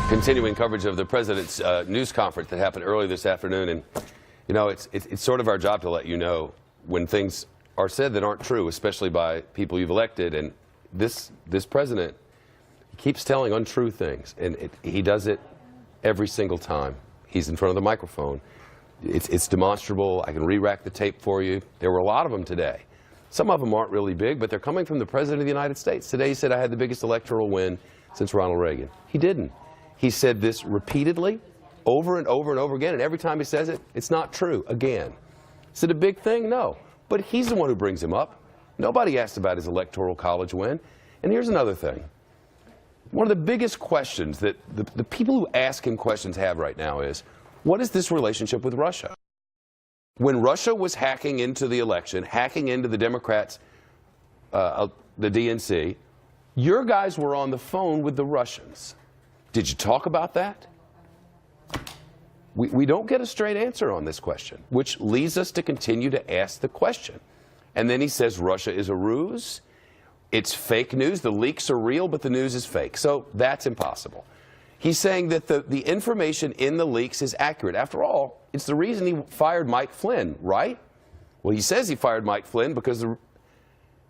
Continuing coverage of the president's news conference that happened early this afternoon, and you know it's sort of our job to let you know when things are said that aren't true, especially by people you've elected. And this president keeps telling untrue things, and he does it every single time he's in front of the microphone. It's demonstrable. I can re-rack the tape for you. There were a lot of them today. Some of them aren't really big, but they're coming from the president of the United States. Today he said, I had the biggest electoral win since Ronald Reagan. He didn't. He said this repeatedly, over and over and over again, and every time he says it, it's not true again. Is it a big thing? No. But he's the one who brings him up. Nobody asked about his electoral college win. And here's another thing. One of the biggest questions that the people who ask him questions have right now is, what is this relationship with Russia? When Russia was hacking into the election, hacking into the Democrats, the DNC, your guys were on the phone with the Russians. Did you talk about that? We don't get a straight answer on this question, which leads us to continue to ask the question. And then he says Russia is a ruse. It's fake news. The leaks are real, but the news is fake. So that's impossible. He's saying that the information in the leaks is accurate. After all, it's the reason he fired Mike Flynn, right? Well, he says he fired Mike Flynn because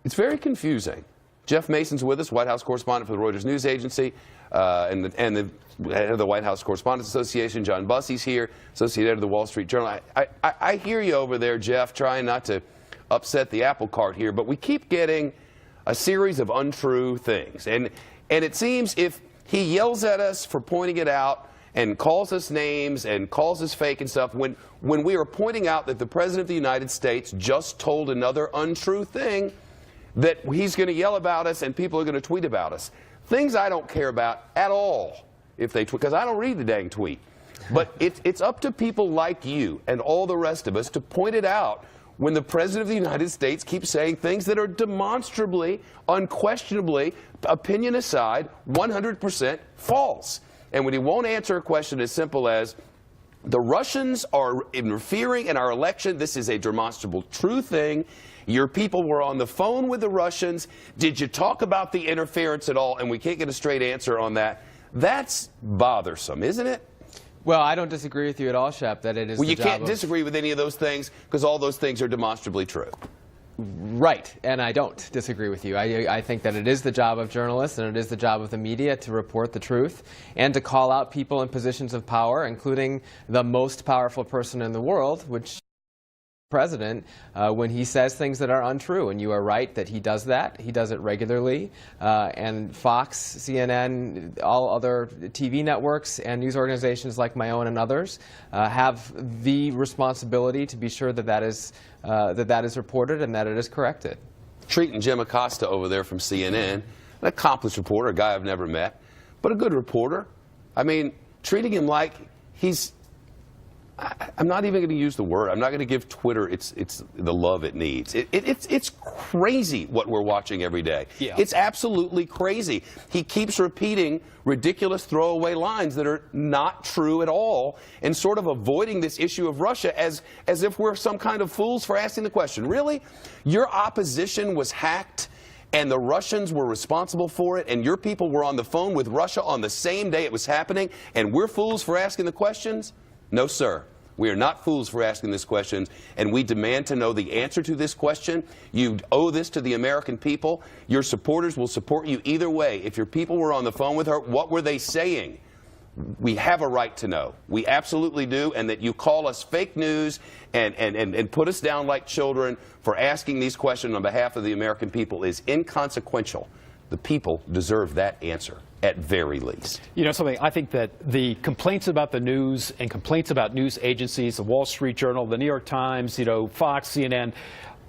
it's very confusing. Jeff Mason's with us, White House correspondent for the Reuters news agency, and the head of the White House Correspondents Association. John Bussey's here, associate editor of the Wall Street Journal. I hear you over there, Jeff, trying not to upset the apple cart here, but we keep getting a series of untrue things. And it seems if he yells at us for pointing it out and calls us names and calls us fake and stuff, when we are pointing out that the President of the United States just told another untrue thing, that he's going to yell about us and people are going to tweet about us. Things I don't care about at all if they tweet, because I don't read the dang tweet. But it's up to people like you and all the rest of us to point it out when the President of the United States keeps saying things that are demonstrably, unquestionably, opinion aside, 100% false. And when he won't answer a question as simple as, the Russians are interfering in our election, this is a demonstrable true thing, your people were on the phone with the Russians, did you talk about the interference at all, and we can't get a straight answer on that, that's bothersome, isn't it? Well, I don't disagree with you at all, Shep, that it is well, you can't disagree with any of those things because all those things are demonstrably true. Right, and I don't disagree with you. I think that it is the job of journalists and it is the job of the media to report the truth and to call out people in positions of power, including the most powerful person in the world, which president, when he says things that are untrue. And you are right that he does that. He does it regularly. And Fox, CNN, all other TV networks and news organizations like my own and others have the responsibility to be sure that that is reported and that it is corrected. Treating Jim Acosta over there from CNN, an accomplished reporter, a guy I've never met, but a good reporter. I mean, treating him like he's... I'm not even going to use the word. I'm not going to give Twitter it's the love it needs. It's crazy what we're watching every day. Yeah. It's absolutely crazy. He keeps repeating ridiculous throwaway lines that are not true at all and sort of avoiding this issue of Russia as if we're some kind of fools for asking the question. Really? Your opposition was hacked and the Russians were responsible for it and your people were on the phone with Russia on the same day it was happening and we're fools for asking the questions? No, sir. We are not fools for asking this question, and we demand to know the answer to this question. You owe this to the American people. Your supporters will support you either way. If your people were on the phone with her, what were they saying? We have a right to know. We absolutely do, and that you call us fake news and put us down like children for asking these questions on behalf of the American people is inconsequential. The people deserve that answer, at very least. You know something, I think that the complaints about the news and complaints about news agencies, the Wall Street Journal, the New York Times, you know, Fox, CNN,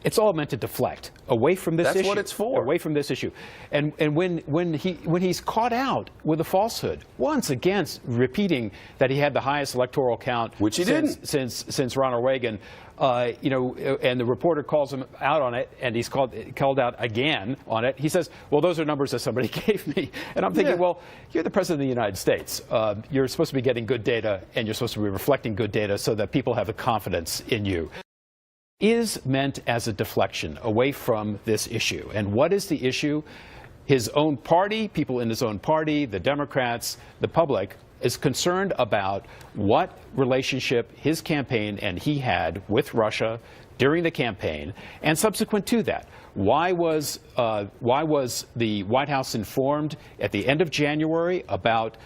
it's all meant to deflect away from this issue. That's what it's for. Away from this issue. And when he's caught out with a falsehood, once again repeating that he had the highest electoral count, which he didn't since Ronald Reagan, you know, and the reporter calls him out on it, and he's called out again on it. He says, well, those are numbers that somebody gave me. And I'm thinking, well, you're the President of the United States. You're supposed to be getting good data, and you're supposed to be reflecting good data so that people have the confidence in you. Is meant as a deflection away from this issue. And what is the issue? His own party, people in his own party, the Democrats, the public is concerned about what relationship his campaign and he had with Russia during the campaign and subsequent to that. Why was the White House informed at the end of January about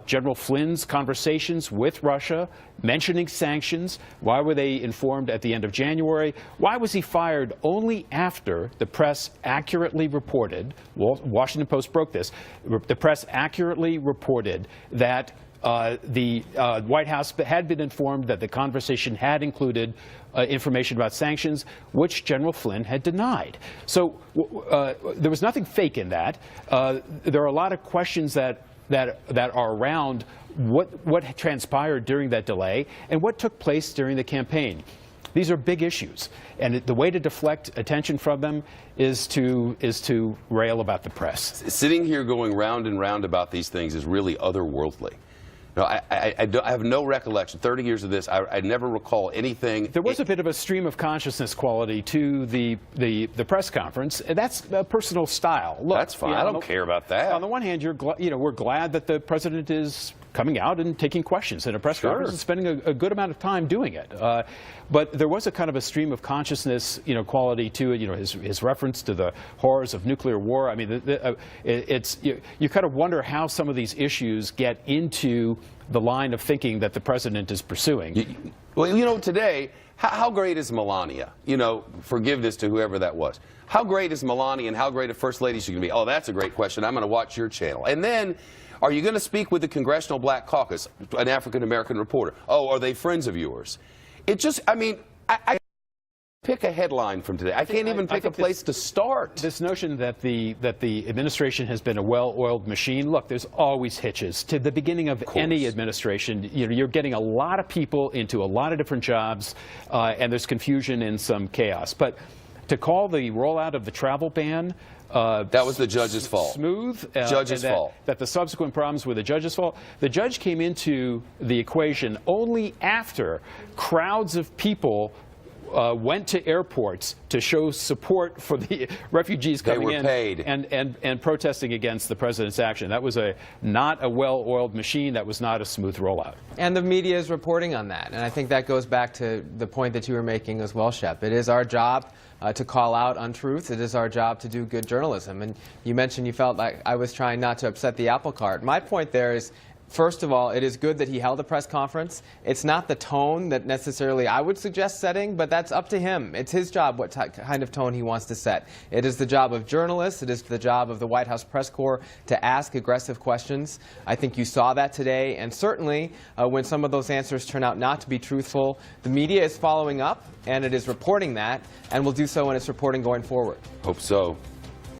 General Flynn's conversations with Russia, mentioning sanctions? Why were they informed at the end of January? Why was he fired only after the press accurately reported, Washington Post broke this, the press accurately reported that the White House had been informed that the conversation had included information about sanctions, which General Flynn had denied. So there was nothing fake in that. There are a lot of questions that are around what transpired during that delay and what took place during the campaign. These are big issues, and the way to deflect attention from them is to rail about the press. Sitting here going round and round about these things is really otherworldly. No, I have no recollection. 30 years of this, I never recall anything. There was a bit of a stream of consciousness quality to the press conference, and that's a personal style. Look, that's fine. I don't care about that. On the one hand, we're glad that the president is coming out and taking questions in a press conference and spending a good amount of time doing it. But there was a kind of a stream of consciousness, quality to it. His reference to the horrors of nuclear war. I mean, you kind of wonder how some of these issues get into the line of thinking that the president is pursuing. Well, today, how great is Melania? Forgiveness to whoever that was. How great is Melania, and how great a first lady she can be? Oh, that's a great question. I'm going to watch your channel. And then, are you going to speak with the Congressional Black Caucus, an African-American reporter? Oh, are they friends of yours? It just, I pick a headline from today. I can't even pick a place to start. This notion that the administration has been a well-oiled machine. Look, there's always hitches to the beginning of any administration. You're getting a lot of people into a lot of different jobs, and there's confusion and some chaos. But to call the rollout of the travel ban that was the judge's fault. Smooth. Judge's fault. That the subsequent problems were the judge's fault. The judge came into the equation only after crowds of people went to airports to show support for the refugees coming in and protesting against the president's action. That was not a well-oiled machine. That was not a smooth rollout. And the media is reporting on that. And I think that goes back to the point that you were making as well, Shep. It is our job to call out untruth. It is our job to do good journalism. And you mentioned you felt like I was trying not to upset the apple cart. My point there is, first of all, it is good that he held a press conference. It's not the tone that necessarily I would suggest setting, but that's up to him. It's his job what kind of tone he wants to set. It is the job of journalists. It is the job of the White House press corps to ask aggressive questions. I think you saw that today, and certainly when some of those answers turn out not to be truthful, the media is following up, and it is reporting that, and will do so in its reporting going forward. Hope so.